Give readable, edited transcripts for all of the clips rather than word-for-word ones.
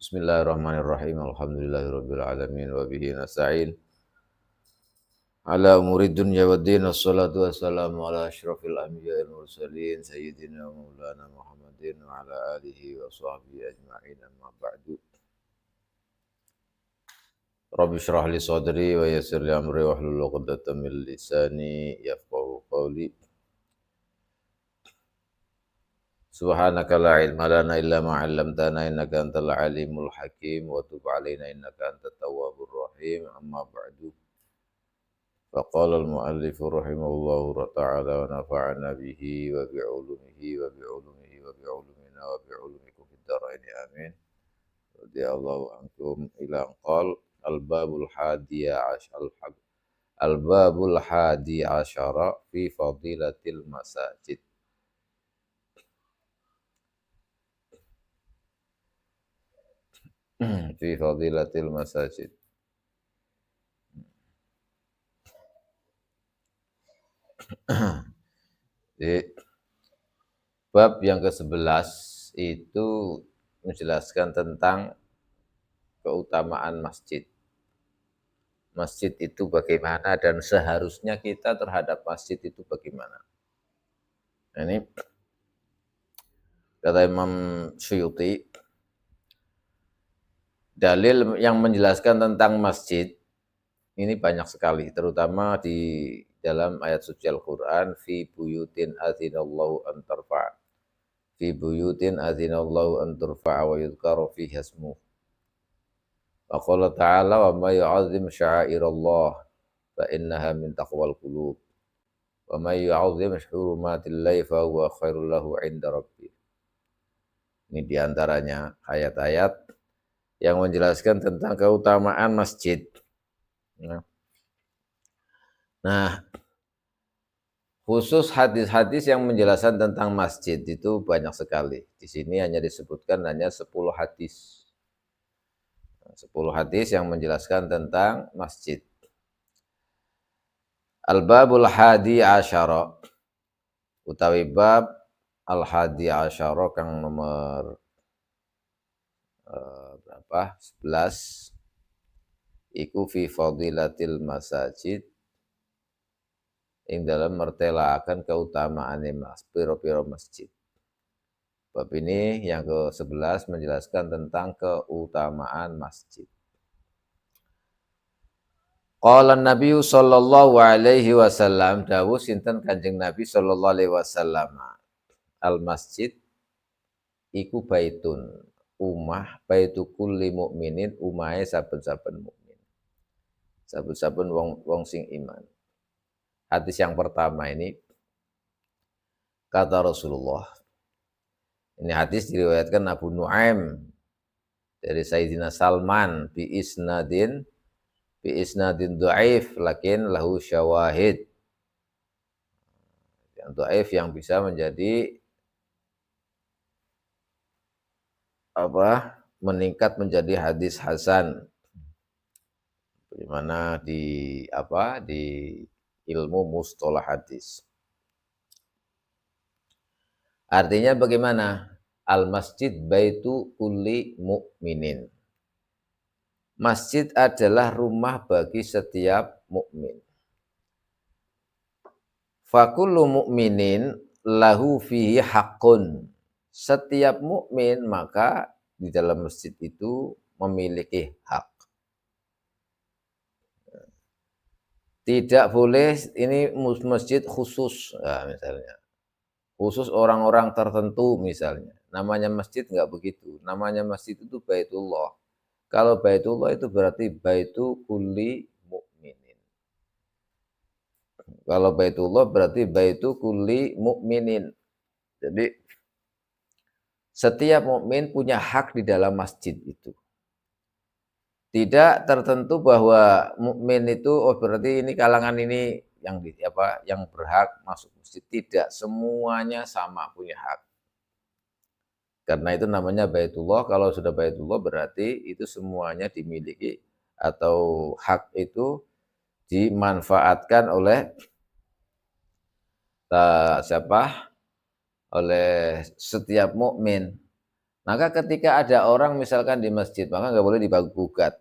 Bismillahirrahmanirrahim. Alhamdulillahirabbil alamin wa bihi nasta'in. Ala umuri dunya waddin wassalatu wassalamu ala asyrafil anbiya'il mursalin sayyidina wa maulana Muhammadin wa ala alihi wa sahbihi ajma'in amma ba'du. Rabbi shrah li sadri wa yassir li amri wahlul 'uqdatam min lisani yafqahu qawli. Subhanaka la ilma lana illa ma 'allamtana innaka antal alimul hakim wa tub 'alaina innaka antat tawwabur rahim. Amma ba'du. Faqala al-mu'allif rahimahullahu ta'ala wa nafa'ana bihi wa bi'ulumihi wa bi'ulumihi wa bi'ulumina wa bi'ulumikum fid dharain amin. Radiyallahu ankum ila qal al-babul hadiya al-babul hadi asyara fi fadilatil masajid. Fi fadilatil masajid. Jadi bab yang ke-11 itu menjelaskan tentang keutamaan masjid. Masjid itu bagaimana dan seharusnya kita terhadap masjid itu bagaimana. Nah, ini kata Imam Suyuti, dalil yang menjelaskan tentang masjid ini banyak sekali, terutama di dalam ayat suci Al-Quran, fi buyutin adzinallahu an tarfa' fi buyutin adzinallahu an turfa' wa yudhkaru fiha ismuh. Wa qala ta'ala wa ma yu'azzim sya'airallah fa innaha min taqwal qulub. Wa may yu'azzim hurumatillahi fa huwa khairul lahu 'inda rabbih. Ini diantaranya ayat-ayat yang menjelaskan tentang keutamaan masjid. Nah, khusus hadis-hadis yang menjelaskan tentang masjid itu banyak sekali. Di sini hanya disebutkan hanya 10 hadis. 10 hadis yang menjelaskan tentang masjid. Al-babul hadi asyara, utawi bab al-hadi asyara kang nomor berapa? 11 iku fi fadilatil masajid, ing dalam mertelaaken keutamaane pira-pira masjid. Bab ini yang ke-11 menjelaskan tentang keutamaan masjid. Qala Nabi sallallahu alaihi wasallam, dawuh sinten Kanjeng Nabi sallallahu alaihi wasallam, al masjid iku baitun, umah, baitu kulli mukminin, umahe saben-saben mukmin. Saben-saben wong sing iman. Hadis yang pertama ini kata Rasulullah. Ini hadis diriwayatkan Abu Nuaim dari Sayyidina Salman bi isnadin dhaif lakin lahu syawahid. Yang dhaif yang bisa menjadi meningkat menjadi hadis hasan. Di mana di ilmu mustalah hadis. Artinya bagaimana? Al-masjid baitu kulli mukminin. Masjid adalah rumah bagi setiap mukmin. Fakullu mukminin lahu fihi haqqun. Setiap mukmin maka di dalam masjid itu memiliki hak. Tidak boleh ini masjid khusus, nah, misalnya. Khusus orang-orang tertentu misalnya. Namanya masjid enggak begitu. Namanya masjid itu Baitullah. Kalau Baitullah itu berarti baitu kulli mukminin. Kalau Baitullah berarti baitu kulli mukminin. Jadi setiap mukmin punya hak di dalam masjid itu. Tidak tertentu bahwa mukmin itu berarti ini kalangan ini yang berhak masuk masjid. Tidak, semuanya sama punya hak. Karena itu namanya Baitullah. Kalau sudah Baitullah berarti itu semuanya dimiliki atau hak itu dimanfaatkan oleh oleh setiap mukmin. Maka ketika ada orang misalkan di masjid, maka nggak boleh diganggu-gugat.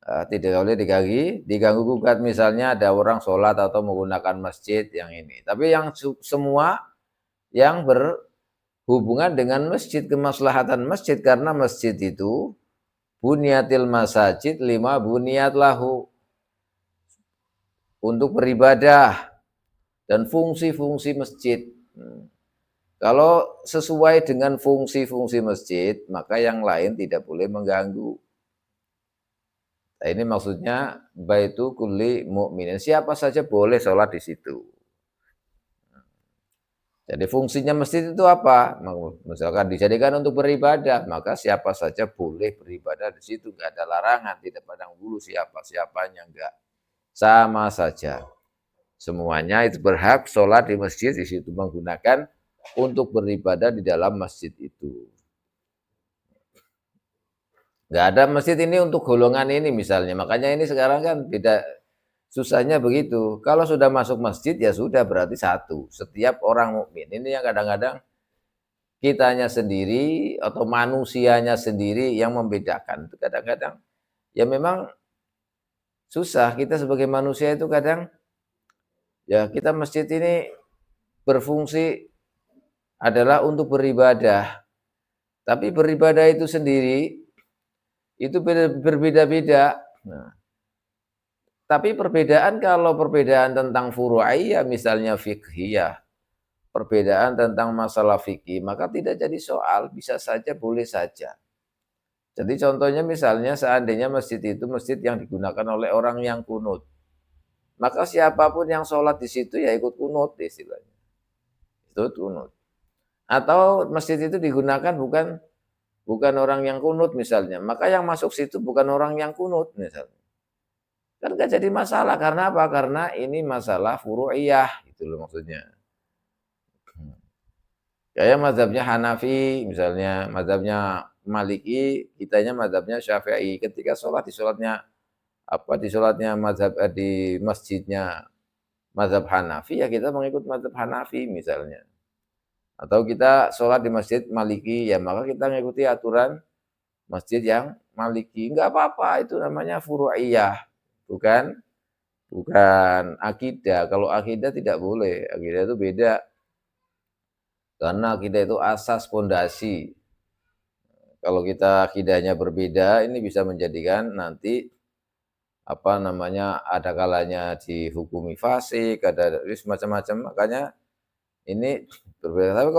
Tidak boleh diganggu gugat, misalnya ada orang sholat atau menggunakan masjid yang ini. Tapi yang semua yang berhubungan dengan masjid, kemaslahatan masjid, karena masjid itu bunyatil masajid lima bunyat lahu, untuk beribadah dan fungsi-fungsi masjid. Kalau sesuai dengan fungsi-fungsi masjid, maka yang lain tidak boleh mengganggu. Nah, ini maksudnya baitu kulli mukminin. Siapa saja boleh sholat di situ. Jadi fungsinya masjid itu apa? Misalkan dijadikan untuk beribadah, maka siapa saja boleh beribadah di situ. Enggak ada larangan, tidak pandang bulu siapanya, enggak. Sama saja. Semuanya itu berhak sholat di masjid di situ, menggunakan untuk beribadah di dalam masjid itu. Nggak ada masjid ini untuk golongan ini misalnya. Makanya ini sekarang kan tidak, susahnya begitu. Kalau sudah masuk masjid ya sudah, berarti satu. Setiap orang mukmin. Ini yang kadang-kadang kitanya sendiri atau manusianya sendiri yang membedakan. Kadang-kadang ya memang susah. Kita sebagai manusia itu kadang ya, kita masjid ini berfungsi adalah untuk beribadah. Tapi beribadah itu sendiri itu berbeda-beda. Nah, tapi perbedaan, kalau perbedaan tentang furu'iyah misalnya fiqhiyah, perbedaan tentang masalah fikih, maka tidak jadi soal, bisa saja, boleh saja. Jadi contohnya misalnya seandainya masjid itu masjid yang digunakan oleh orang yang kunut, maka siapapun yang sholat di situ ya ikut kunut istilahnya. Itu kunut. Atau masjid itu digunakan bukan orang yang kunut misalnya, maka yang masuk situ bukan orang yang kunut misalnya. Kan nggak jadi masalah, karena apa? Karena ini masalah furu'iyah, itu loh maksudnya. Kayak mazhabnya Hanafi misalnya, mazhabnya Maliki, kitanya mazhabnya Syafi'i. Ketika sholat di sholatnya mazhab di masjidnya mazhab Hanafi, ya kita mengikut mazhab Hanafi misalnya. Atau kita sholat di masjid Maliki, ya maka kita mengikuti aturan masjid yang Maliki. Enggak apa-apa, itu namanya furu'iyah, bukan akidah. Kalau akidah tidak boleh, akidah itu beda. Karena akidah itu asas pondasi. Kalau kita akidahnya berbeda, ini bisa menjadikan nanti ada kalanya dihukumi fasik, ada macam-macam. Makanya ini berbeda. Tapi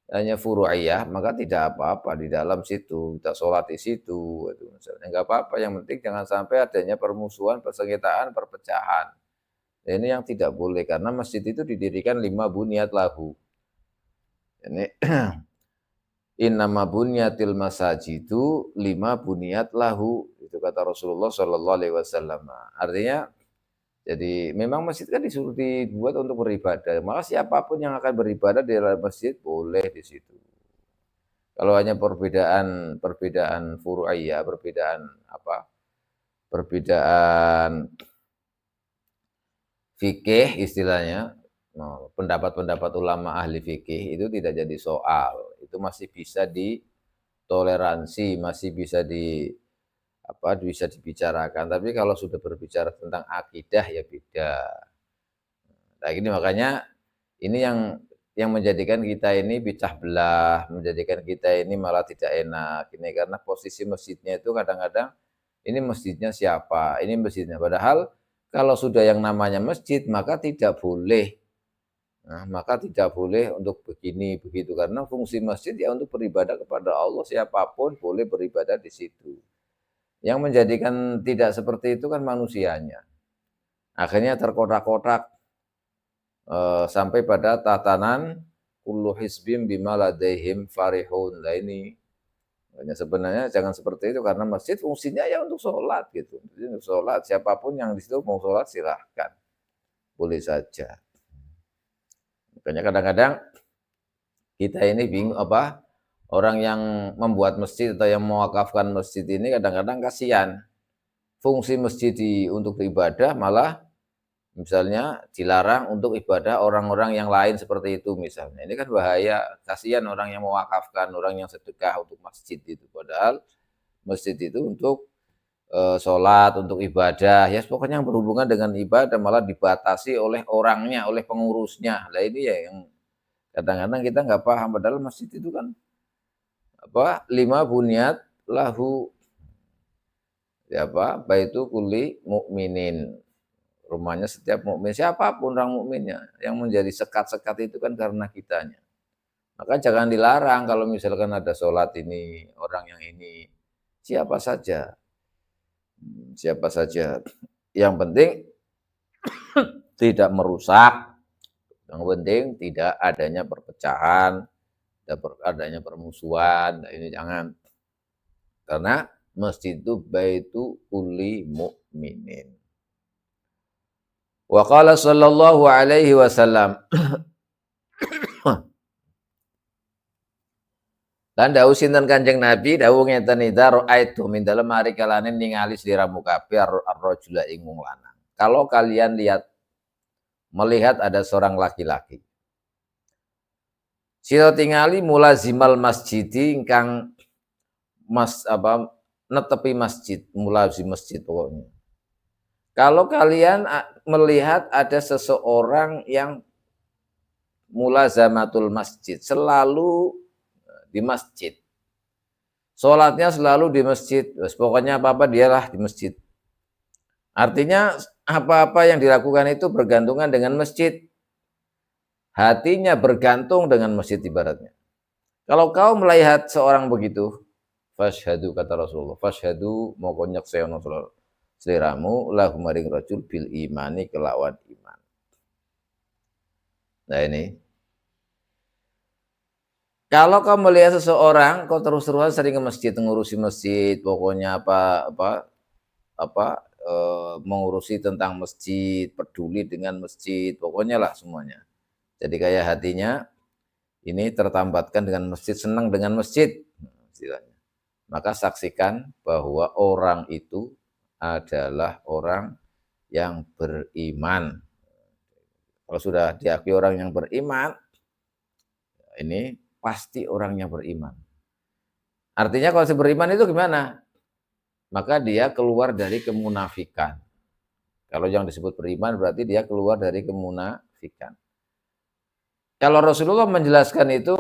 hanya furu'iyah, maka tidak apa-apa di dalam situ, kita sholat di situ, itu misalnya nggak apa-apa. Yang penting jangan sampai adanya permusuhan, persengketaan, perpecahan. Ini yang tidak boleh, karena masjid itu didirikan 5 bunyat lahu. Ini innama bunyatil masajidu 5 bunyat lahu, itu kata Rasulullah Shallallahu Alaihi Wasallam. Artinya, jadi memang masjid kan disuruh dibuat untuk beribadah. Maka siapapun yang akan beribadah di dalam masjid boleh di situ. Kalau hanya perbedaan furu'iyah, perbedaan fikih istilahnya, pendapat-pendapat ulama ahli fikih itu tidak jadi soal. Itu masih bisa ditoleransi, masih bisa bisa dibicarakan. Tapi kalau sudah berbicara tentang akidah ya beda. Nah, ini makanya ini yang menjadikan kita ini pecah belah, menjadikan kita ini malah tidak enak. Ini karena posisi masjidnya itu kadang-kadang ini masjidnya siapa? Ini masjidnya. Padahal kalau sudah yang namanya masjid, maka tidak boleh. Nah, maka tidak boleh untuk begini begitu, karena fungsi masjid ya untuk beribadah kepada Allah, siapapun boleh beribadah di situ. Yang menjadikan tidak seperti itu kan manusianya. Akhirnya terkotak-kotak sampai pada tatanan kullu hizbim bima ladaihim farihun. Nah, ini sebenarnya jangan seperti itu, karena masjid fungsinya ya untuk sholat gitu. Untuk sholat, siapapun yang di situ mau sholat silahkan, boleh saja. Makanya kadang-kadang kita ini bingung orang yang membuat masjid atau yang mewakafkan masjid ini kadang-kadang kasihan. Fungsi masjid untuk beribadah malah Misalnya dilarang untuk ibadah orang-orang yang lain seperti itu misalnya. Ini kan bahaya, kasihan orang yang mewakafkan, orang yang sedekah untuk masjid itu. Padahal masjid itu untuk sholat, untuk ibadah, ya pokoknya yang berhubungan dengan ibadah malah dibatasi oleh orangnya, oleh pengurusnya. Nah ini ya yang kadang-kadang kita nggak paham, padahal masjid itu kan lima bunyat lahu ya baitu kulli mukminin, rumahnya setiap mukmin, siapapun orang mukminnya. Yang menjadi sekat-sekat itu kan karena kitanya. Maka jangan dilarang kalau misalkan ada sholat ini orang yang ini, siapa saja, siapa saja. Yang penting tidak merusak, yang penting tidak adanya perpecahan, tidak adanya permusuhan. Nah, ini jangan, karena masjid itu baitu kulli mukminin. Wa qala sallallahu alaihi wasallam, lan dawuh sinten Kanjeng Nabi dawuh ngeten idza raaitu min dalem hari kalane ningali sliramu kabeh ar-rajula ing wong lanang. Kalau kalian melihat ada seorang laki-laki sira tingali mulazimal masjidi ingkang netepi masjid, mulazim masjid pokoknya. Kalau kalian melihat ada seseorang yang mulazamatul masjid, selalu di masjid, sholatnya selalu di masjid, pokoknya apa-apa dialah di masjid. Artinya apa-apa yang dilakukan itu bergantungan dengan masjid. Hatinya bergantung dengan masjid ibaratnya. Kalau kau melihat seorang begitu, fashhadu kata Rasulullah, fashhadu moko nyekseono sliramu lahu maring rajul bil imani kelawan iman. Nah ini, kalau kau melihat seseorang, kau terus-terusan sering ke masjid, ngurusi masjid, pokoknya mengurusi tentang masjid, peduli dengan masjid, pokoknya lah semuanya. Jadi kayak hatinya ini tertambatkan dengan masjid, senang dengan masjid, istilahnya. Maka saksikan bahwa orang itu adalah orang yang beriman. Kalau sudah diakui orang yang beriman, ini pasti orang yang beriman. Artinya kalau beriman itu gimana? Maka dia keluar dari kemunafikan. Kalau yang disebut beriman berarti dia keluar dari kemunafikan. Kalau Rasulullah menjelaskan itu,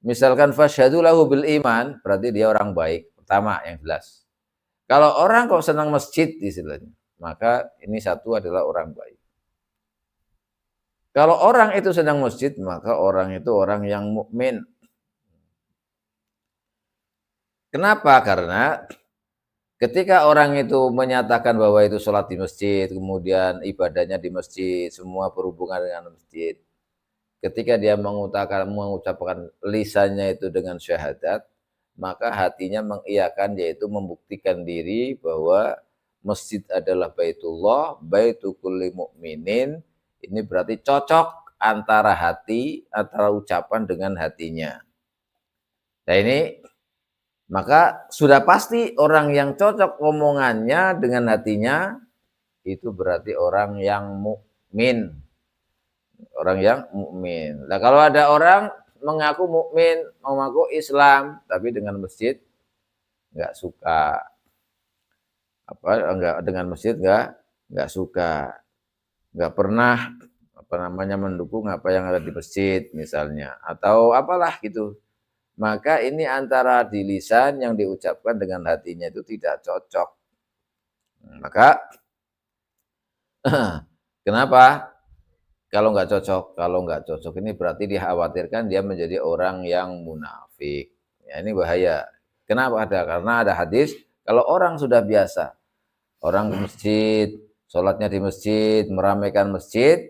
misalkan fasyhadu lahu bil iman, berarti dia orang baik. Pertama yang jelas. Kalau orang kok senang masjid istilahnya, maka ini satu adalah orang baik. Kalau orang itu senang masjid, maka orang itu orang yang mukmin. Kenapa? Karena ketika orang itu menyatakan bahwa itu sholat di masjid, kemudian ibadahnya di masjid, semua berhubungan dengan masjid. Ketika dia mengucapkan lisannya itu dengan syahadat, maka hatinya mengiyakan, yaitu membuktikan diri bahwa masjid adalah baitullah, baitu kulli mukminin. Ini berarti cocok antara hati, antara ucapan dengan hatinya. Nah ini, maka sudah pasti orang yang cocok omongannya dengan hatinya, itu berarti orang yang mukmin. Orang yang mukmin. Nah, kalau ada orang mengaku mukmin, mengaku Islam, tapi dengan masjid nggak suka, enggak dengan masjid nggak suka, nggak pernah mendukung apa yang ada di masjid misalnya, atau apalah gitu. Maka ini antara di lisan yang diucapkan dengan hatinya itu tidak cocok. Maka kenapa? Kalau nggak cocok ini berarti dikhawatirkan dia menjadi orang yang munafik. Ya, ini bahaya. Kenapa ada? Karena ada hadis, kalau orang sudah biasa, orang ke masjid, sholatnya di masjid, meramaikan masjid,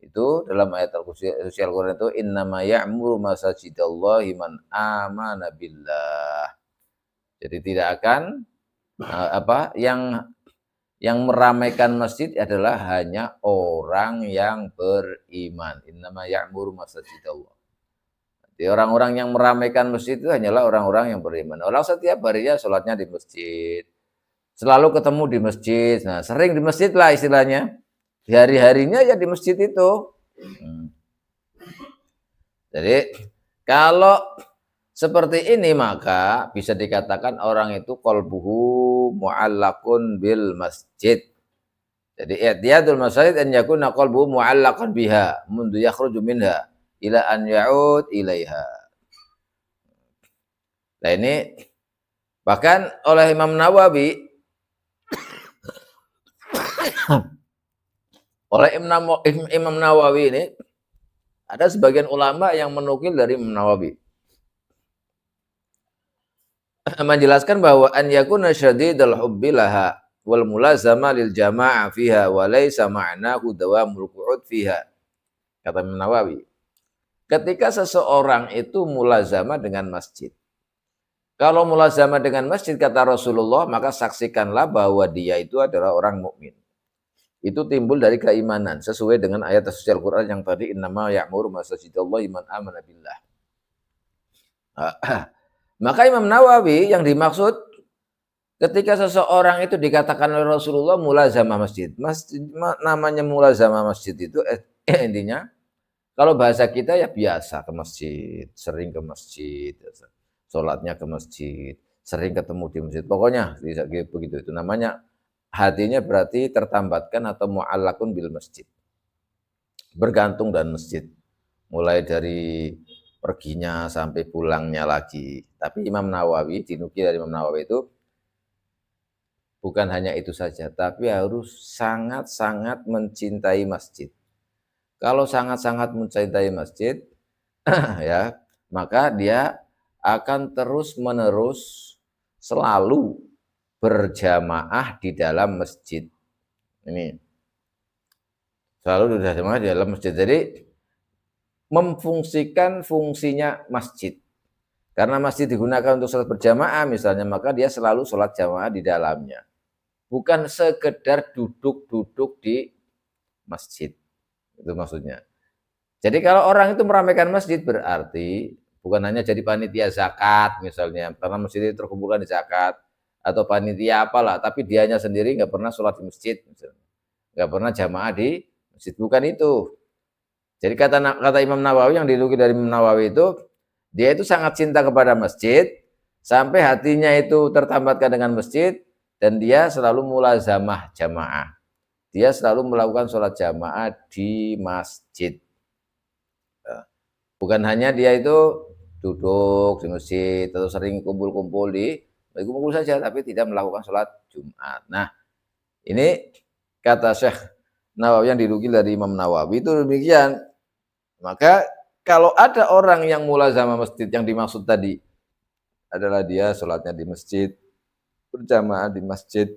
itu dalam ayat Al-Qur'an itu innama ya'muru masajidallahi man amana billah. Jadi tidak akan yang meramaikan masjid adalah hanya orang yang beriman. Innama ya'muru masajidallah. Jadi orang-orang yang meramaikan masjid itu hanyalah orang-orang yang beriman. Orang setiap harinya sholatnya di masjid, selalu ketemu di masjid. Nah, sering di masjid lah istilahnya. hari-harinya ya di masjid itu. Jadi kalau seperti ini maka bisa dikatakan orang itu qalbuhu mu'allaqun bil masjid. Jadi i'tiyadul masjid an yakuna qalbuhu mu'allaqan biha mundu yakhruju minha ila an ya'ud ilaiha. Nah ini bahkan oleh Imam Nawawi Imam Nawawi ini ada sebagian ulama yang menukil dari Imam Nawawi menjelaskan bahwa an yakuna syadidul hubbi laha wal mulazama lil jamaah fiha wa laisa ma'nahu dawamul qu'ud fiha. Kata Imam Nawawi, ketika seseorang itu mulazama dengan masjid. Kalau mulazama dengan masjid kata Rasulullah, maka saksikanlah bahwa dia itu adalah orang mukmin. Itu timbul dari keimanan sesuai dengan ayat suci Al-Qur'an yang tadi innama ya'muru masajidallahi man amana billah. Maka Imam Nawawi yang dimaksud ketika seseorang itu dikatakan oleh Rasulullah mulazamah masjid. Namanya mulazamah masjid itu intinya kalau bahasa kita ya biasa ke masjid, sering ke masjid, sholatnya ke masjid, sering ketemu di masjid. Pokoknya begitu itu namanya hatinya berarti tertambatkan atau mu'allakun bil masjid. Bergantung dan masjid. Mulai dari perginya sampai pulangnya lagi. Tapi Imam Nawawi, dinukil dari Imam Nawawi itu bukan hanya itu saja, tapi harus sangat-sangat mencintai masjid. Kalau sangat-sangat mencintai masjid, ya, maka dia akan terus-menerus selalu berjamaah di dalam masjid. Ini selalu berjamaah di dalam masjid. Jadi memfungsikan fungsinya masjid. Karena masjid digunakan untuk sholat berjamaah misalnya, maka dia selalu sholat jamaah di dalamnya. Bukan sekedar duduk-duduk di masjid. Itu maksudnya. Jadi kalau orang itu meramaikan masjid berarti bukan hanya jadi panitia zakat misalnya, karena masjid itu terkumpulkan di zakat, atau panitia apalah, tapi dianya sendiri nggak pernah sholat di masjid, misalnya. Nggak pernah jamaah di masjid, bukan itu. Jadi kata Imam Nawawi yang dinukil dari Imam Nawawi itu, dia itu sangat cinta kepada masjid, sampai hatinya itu tertambatkan dengan masjid, dan dia selalu mulazamah jamaah. Dia selalu melakukan sholat jamaah di masjid. Bukan hanya dia itu duduk di masjid atau sering kumpul-kumpul kumpul saja, tapi tidak melakukan sholat Jumat. Nah, ini kata Syekh Nawawi yang dinukil dari Imam Nawawi itu demikian. Maka kalau ada orang yang mulazamah masjid yang dimaksud tadi adalah dia sholatnya di masjid, berjamaah di masjid,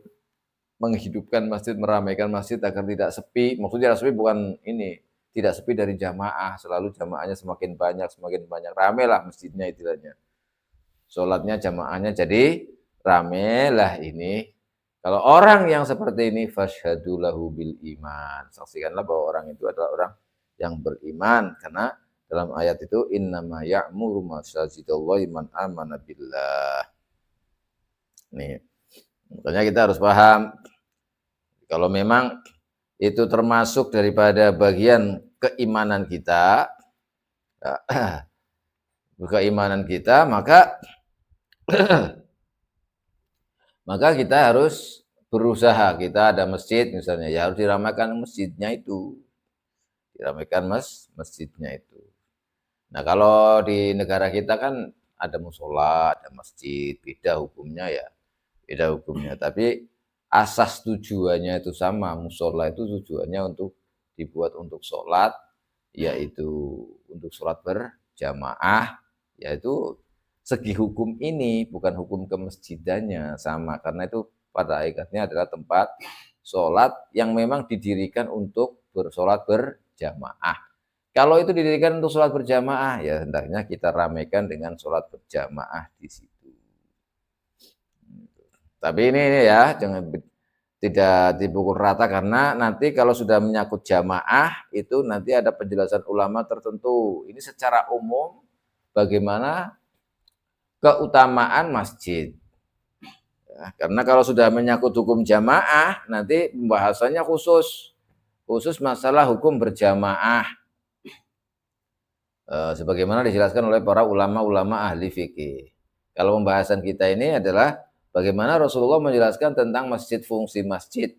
menghidupkan masjid, meramaikan masjid agar tidak sepi. Maksudnya sepi bukan ini, tidak sepi dari jamaah, selalu jamaahnya semakin banyak, rame lah masjidnya istilahnya. Sholatnya jamaahnya jadi rame lah ini. Kalau orang yang seperti ini, fashhadu lahu bil iman. Saksikanlah bahwa orang itu adalah orang yang beriman. Karena dalam ayat itu, innama ya'muru masajidallahi man amana billah. Nih, makanya kita harus paham. Kalau memang itu termasuk daripada bagian keimanan kita, maka kita harus berusaha. Kita ada masjid misalnya, ya harus diramaikan masjidnya itu. Diramaikan masjidnya itu. Nah kalau di negara kita kan ada musola, ada masjid, beda hukumnya ya. Beda hukumnya, tapi asas tujuannya itu sama. Musola itu tujuannya untuk dibuat untuk sholat, yaitu untuk sholat berjamaah, yaitu segi hukum ini bukan hukum kemasjidannya sama, karena itu pada hakikatnya adalah tempat sholat yang memang didirikan untuk bersolat berjamaah. Kalau itu didirikan untuk sholat berjamaah, ya hendaknya kita ramaikan dengan sholat berjamaah di situ. Tapi ini ya, jangan tidak dipukul rata karena nanti kalau sudah menyangkut jamaah itu nanti ada penjelasan ulama tertentu. Ini secara umum bagaimana keutamaan masjid. Ya, karena kalau sudah menyangkut hukum jamaah nanti pembahasannya khusus. khusus masalah hukum berjamaah. Sebagaimana dijelaskan oleh para ulama-ulama ahli fikih. Kalau pembahasan kita ini adalah bagaimana Rasulullah menjelaskan tentang masjid, fungsi masjid.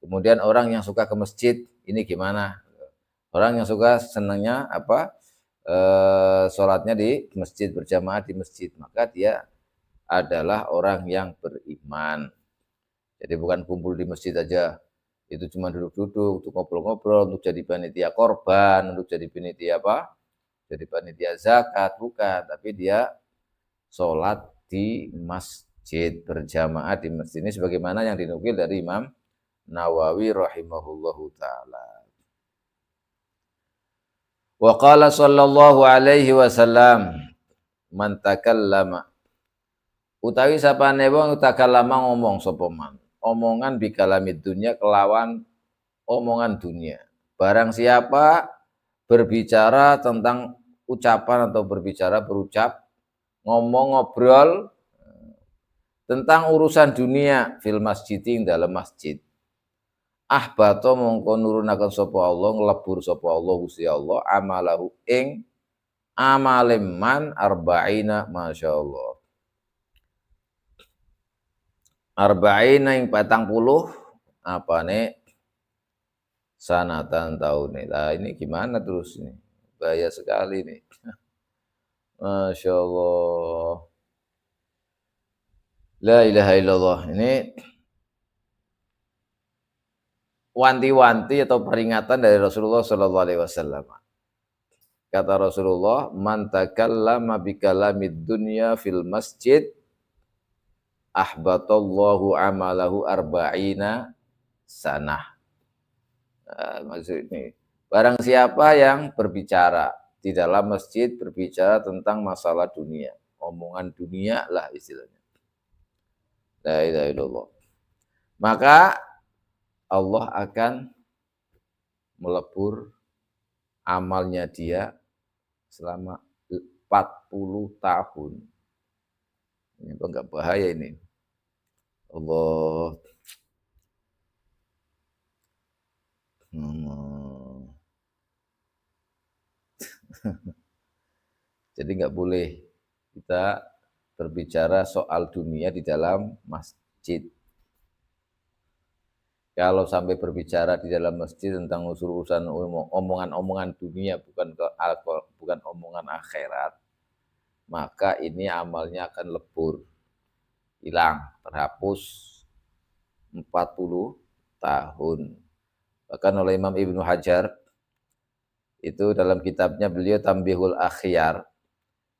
Kemudian orang yang suka ke masjid ini gimana? Orang yang suka senangnya apa? Sholatnya di masjid, berjamaah di masjid, maka dia adalah orang yang beriman. Jadi bukan kumpul di masjid aja, itu cuma duduk-duduk, untuk ngobrol-ngobrol, untuk jadi panitia korban, untuk jadi panitia apa? Jadi panitia zakat, bukan. Tapi dia sholat di masjid, berjamaah di masjid. Ini sebagaimana yang dinukil dari Imam Nawawi rahimahullahu ta'ala. Wa qala sallallahu alaihi wasallam, man takallama, utawi sapane wong takallama ngomong sapa man, omongan bikalamid dunya kelawan omongan dunia. Barang siapa berbicara tentang ucapan atau berucap, ngomong ngobrol tentang urusan dunia fil masjiding dalam masjid. Ahbato mongko nurunaken sapa Allah, nglebur sapa Allah Gusti Allah amalahu ing amaleman arba'ina, masyaallah. Arba'ina ing 40 apane sanatan tahun. Lah ini gimana terus ini? Bahaya sekali nih. Masya Allah. La ilaha illallah. Ini wanti-wanti atau peringatan dari Rasulullah Sallallahu Alaihi Wasallam. Kata Rasulullah, man takallama bikalamid dunya fil masjid, ahbatallahu amalahu arba'ina sanah. Maksud ini, barang siapa yang berbicara di dalam masjid, berbicara tentang masalah dunia, omongan dunia lah istilahnya. La ilaha illallah. Maka Allah akan melebur amalnya dia selama 40 tahun. Ini apa enggak bahaya ini? Allah. Jadi enggak boleh kita berbicara soal dunia di dalam masjid. Kalau sampai berbicara di dalam masjid tentang urusan omongan-omongan dunia, bukan omongan akhirat, maka ini amalnya akan lebur, hilang, terhapus 40 tahun. Bahkan oleh Imam Ibnu Hajar, itu dalam kitabnya beliau Tambihul Akhyar,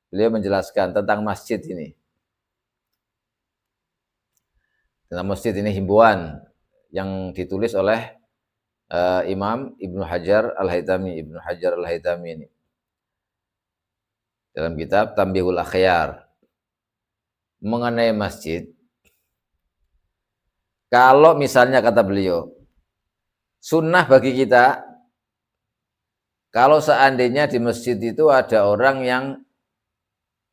beliau menjelaskan tentang masjid ini. Tentang masjid ini himbauan yang ditulis oleh Imam Ibnu Hajar Al-Haytami, ini dalam kitab Tambihul Akhyar mengenai masjid. Kalau misalnya kata beliau, sunnah bagi kita kalau seandainya di masjid itu ada orang yang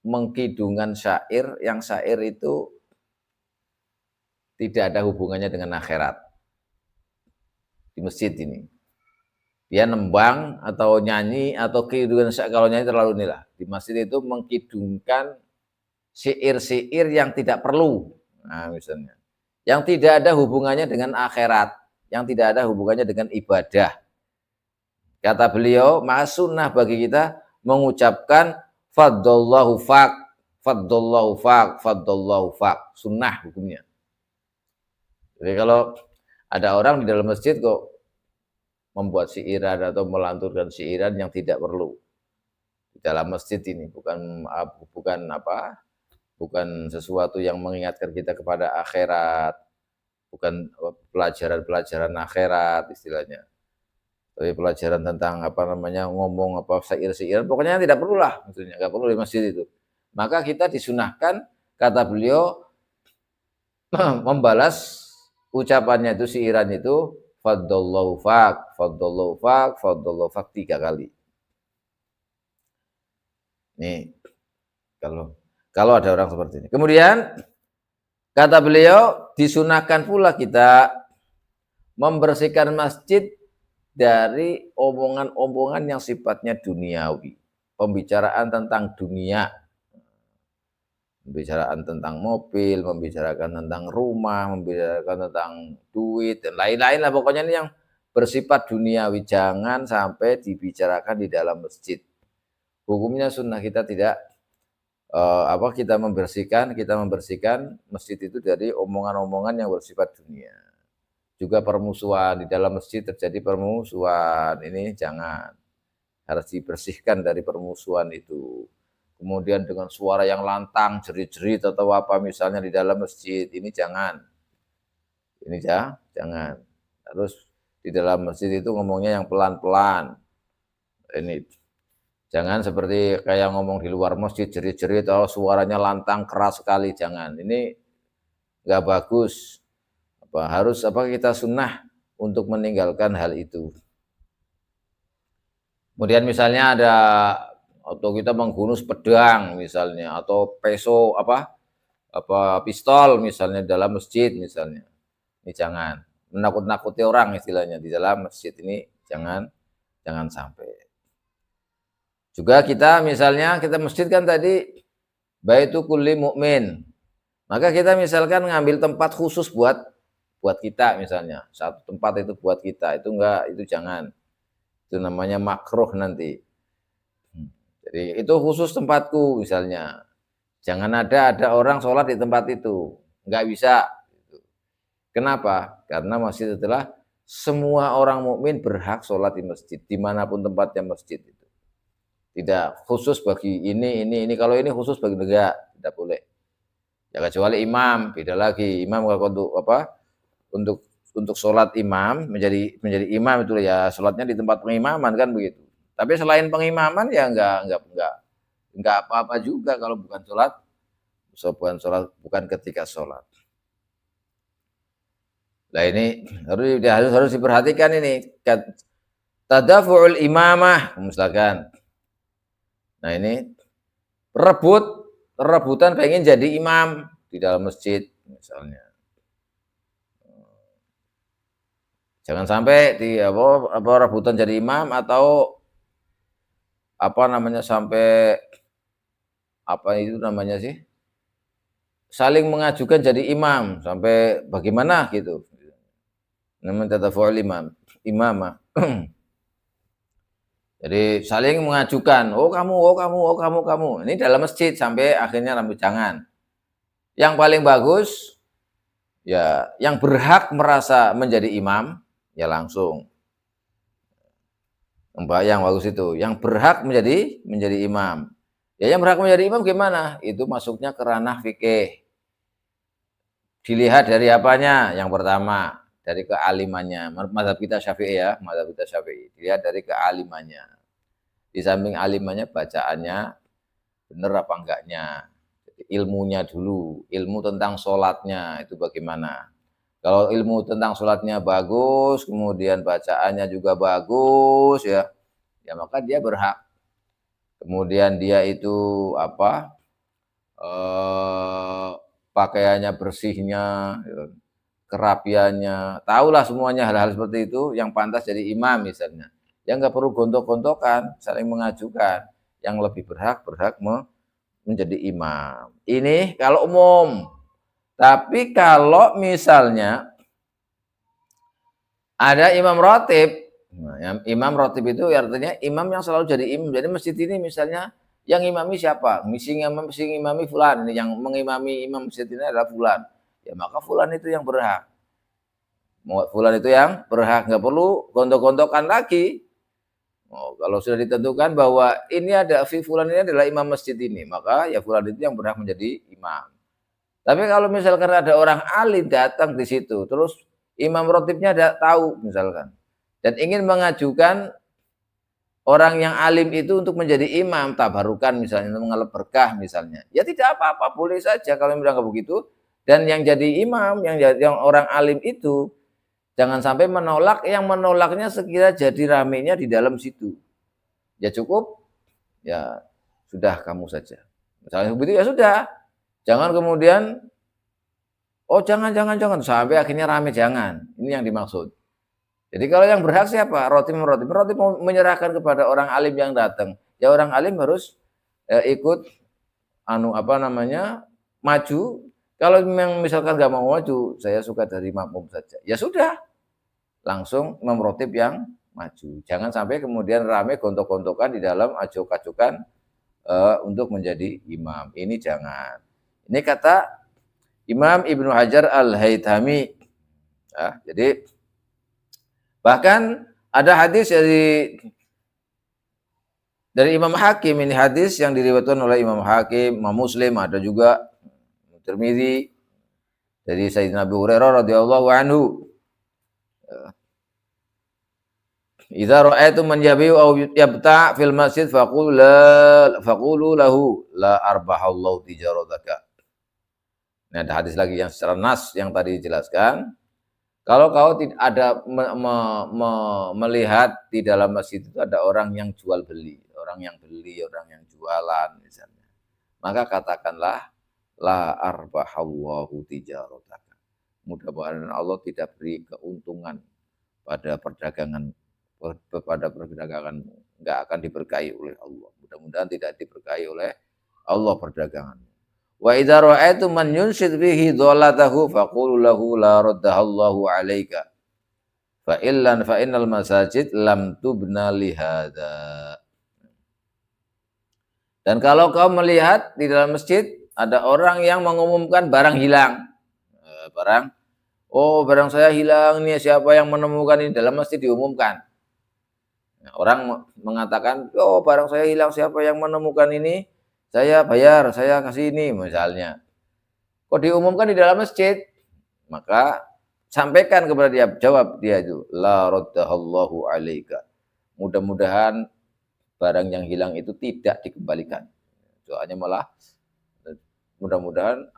mengkidungan syair, yang syair itu tidak ada hubungannya dengan akhirat. Di masjid ini, dia nembang atau nyanyi atau kidungan, kalau nyanyi terlalu inilah. Di masjid itu mengkidungkan syair-syair yang tidak perlu. Nah, misalnya, yang tidak ada hubungannya dengan akhirat, yang tidak ada hubungannya dengan ibadah. Kata beliau, maka sunnah bagi kita mengucapkan faddallahu faq, faddallahu faq, faddallahu faq. Sunnah hukumnya. Jadi kalau ada orang di dalam masjid kok membuat syiiran atau melanturkan syiiran yang tidak perlu di dalam masjid ini, bukan sesuatu yang mengingatkan kita kepada akhirat, bukan pelajaran akhirat istilahnya, tapi pelajaran tentang ngomong syair-syairan, pokoknya tidak perlu lah, maksudnya nggak perlu di masjid itu. Maka kita disunahkan, kata beliau, membalas ucapannya itu, syairan itu, faddallahu faq, faddallahu faq, faddallahu faq 3 kali. Nih, kalau ada orang seperti ini. Kemudian kata beliau, disunahkan pula kita membersihkan masjid dari omongan-omongan yang sifatnya duniawi, pembicaraan tentang dunia, pembicaraan tentang mobil, membicarakan tentang rumah, membicarakan tentang duit, dan lain-lain lah pokoknya ini yang bersifat duniawi, jangan sampai dibicarakan di dalam masjid. Hukumnya sunnah kita tidak kita membersihkan masjid itu dari omongan-omongan yang bersifat dunia. Juga permusuhan, di dalam masjid terjadi permusuhan, ini jangan, harus dibersihkan dari permusuhan itu. Kemudian dengan suara yang lantang, jerit-jerit atau apa misalnya di dalam masjid, ini jangan. Ini jangan. Terus di dalam masjid itu ngomongnya yang pelan-pelan. Ini jangan seperti kayak ngomong di luar masjid, jerit-jerit, oh suaranya lantang, keras sekali, jangan. Ini nggak bagus. Harus kita sunnah untuk meninggalkan hal itu. Kemudian misalnya atau kita menghunus pedang misalnya, atau peso pistol misalnya dalam masjid misalnya. Ini jangan. Menakut-nakuti orang istilahnya di dalam masjid ini jangan sampai. Juga kita misalnya kita masjid kan tadi baitu kulli mukmin. Maka kita misalkan ngambil tempat khusus buat kita misalnya, satu tempat itu buat kita, itu jangan. Itu namanya makruh nanti. Jadi itu khusus tempatku misalnya. Jangan ada orang sholat di tempat itu, nggak bisa. Kenapa? Karena masjid adalah semua orang mukmin berhak sholat di masjid, dimanapun tempatnya masjid itu. Tidak khusus bagi ini. Kalau ini khusus bagi negara, tidak boleh. Ya kecuali imam, beda lagi. Imam untuk sholat imam menjadi imam itu ya sholatnya di tempat pengimaman kan begitu. Tapi selain pengimaman ya enggak apa-apa juga kalau bukan ketika sholat. Nah ini harus diperhatikan ini tadafu'ul imamah misalkan. Nah ini rebutan pengen jadi imam di dalam masjid misalnya. Jangan sampai rebutan jadi imam atau sampai saling mengajukan jadi imam sampai bagaimana gitu. Namanya tadafu'ul imamah. Jadi saling mengajukan, oh kamu. Ini dalam masjid sampai akhirnya jangan. Yang paling bagus ya yang berhak merasa menjadi imam ya langsung. Yang bagus itu, yang berhak menjadi imam. Ya yang berhak menjadi imam gimana? Itu masuknya ke ranah fikih. Dilihat dari apanya? Yang pertama, dari kealimannya. Mazhab kita Syafi'i ya, Dilihat dari kealimannya. Di samping alimannya bacaannya benar apa enggaknya. Ilmunya dulu, ilmu tentang sholatnya itu bagaimana. Kalau ilmu tentang sholatnya bagus, kemudian bacaannya juga bagus ya maka dia berhak. Kemudian dia itu pakaiannya bersihnya, kerapiannya, tahulah semuanya hal-hal seperti itu yang pantas jadi imam misalnya. Yang nggak perlu gontok-gontokan, saling mengajukan. Yang lebih berhak menjadi imam. Ini kalau umum. Tapi kalau misalnya ada imam ratib, imam ratib itu artinya imam yang selalu jadi imam. Jadi masjid ini misalnya yang imami siapa? Imami fulan, yang mengimami imam masjid ini adalah fulan. Ya maka fulan itu yang berhak. Fulan itu yang berhak, nggak perlu gontok-gontokan lagi. Kalau sudah ditentukan bahwa ini fulan ini adalah imam masjid ini, maka ya fulan itu yang berhak menjadi imam. Tapi kalau misalkan ada orang alim datang di situ, terus imam rotibnya tahu misalkan, dan ingin mengajukan orang yang alim itu untuk menjadi imam, tabarukan misalnya, mengalap berkah misalnya, ya tidak apa-apa, boleh saja kalau bilang begitu. Dan yang jadi imam, yang orang alim itu, jangan sampai menolak, yang menolaknya sekira jadi ramenya di dalam situ. Ya cukup, ya sudah kamu saja. Misalnya begitu ya sudah. Jangan kemudian, jangan, sampai akhirnya rame, jangan. Ini yang dimaksud. Jadi kalau yang berhak siapa? Rotib menyerahkan kepada orang alim yang datang. Ya orang alim harus ikut maju. Kalau memang misalkan nggak mau maju, saya suka dari makmum saja. Ya sudah, langsung Imam Rotib yang maju. Jangan sampai kemudian rame gontok-gontokan di dalam acuk-acukan untuk menjadi imam. Ini jangan. Ini kata Imam Ibnu Hajar Al-Haythami. Ya, jadi bahkan ada hadis dari Imam Hakim, ini hadis yang diriwayatkan oleh Imam Hakim, Imam Muslim, ada juga Tirmidzi dari Sayyidina Abu Hurairah radhiyallahu anhu. Idza ra'aitum man yabi'u aw yabta' fil masjid faqulu lahu la arbahallahu tijarataka. Nah, ada hadis lagi yang secara nas yang tadi dijelaskan. Kalau kau tidak ada melihat di dalam masjid itu ada orang yang jual beli, orang yang jualan misalnya. Maka katakanlah la arbahallahu tijarataka. Mudah-mudahan Allah tidak beri keuntungan pada perdaganganmu, enggak akan diberkahi oleh Allah. Mudah-mudahan tidak diberkahi oleh Allah perdaganganmu. Wa idza ra'aitum man yunsid bihi dhalatahu faqulu lahu la raddahallahu 'alaika. Fa innal masajid lam tubna li hadza. Dan kalau kau melihat di dalam masjid ada orang yang mengumumkan barang hilang. Barang saya hilang nih, siapa yang menemukan ini, dalam masjid diumumkan. Nah, orang mengatakan, "Oh, barang saya hilang, siapa yang menemukan ini? Saya bayar, saya kasih ini," misalnya. Kok diumumkan di dalam masjid? Maka sampaikan kepada dia, jawab dia itu, la raddahallahu 'alaika. Mudah-mudahan barang yang hilang itu tidak dikembalikan. Soalnya malah mudah-mudahan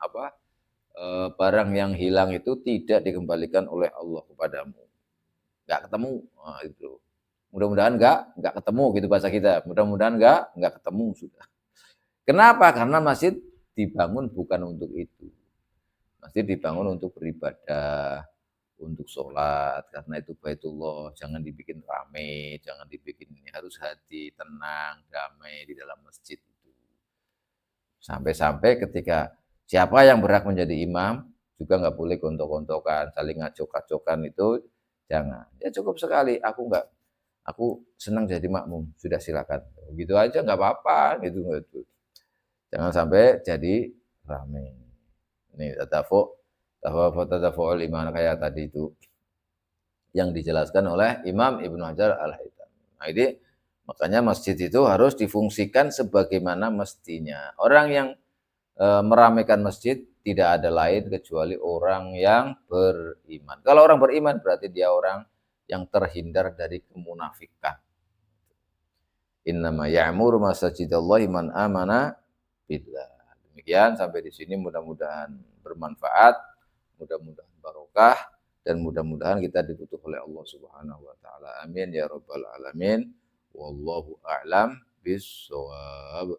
barang yang hilang itu tidak dikembalikan oleh Allah kepadamu. Enggak ketemu. Nah, itu. Mudah-mudahan enggak ketemu gitu bahasa kita. Mudah-mudahan enggak ketemu sudah. Kenapa? Karena masjid dibangun bukan untuk itu. Masjid dibangun untuk beribadah, untuk sholat, karena itu Baitullah. Jangan dibikin rame, jangan dibikin ini. Harus hati, tenang, damai di dalam masjid itu. Sampai-sampai ketika siapa yang berhak menjadi imam, juga nggak boleh gontok-gontokan, saling ngacok-ngacokan itu jangan. Ya cukup sekali, aku senang jadi makmum, sudah silakan. Gitu aja nggak apa-apa, gitu. Jangan sampai jadi rame. Ini tadafu'ul iman kayak tadi itu yang dijelaskan oleh Imam Ibnu Hajar Al-Haythami. Nah, ini makanya masjid itu harus difungsikan sebagaimana mestinya. Orang yang meramaikan masjid tidak ada lain kecuali orang yang beriman. Kalau orang beriman berarti dia orang yang terhindar dari kemunafikan. Innama ya'muru masajidallahi man amana billah. Demikian sampai di sini, mudah-mudahan bermanfaat, mudah-mudahan barokah, dan mudah-mudahan kita ditutup oleh Allah Subhanahu wa taala. Amin ya rabbal alamin. Wallahu a'lam bissawab.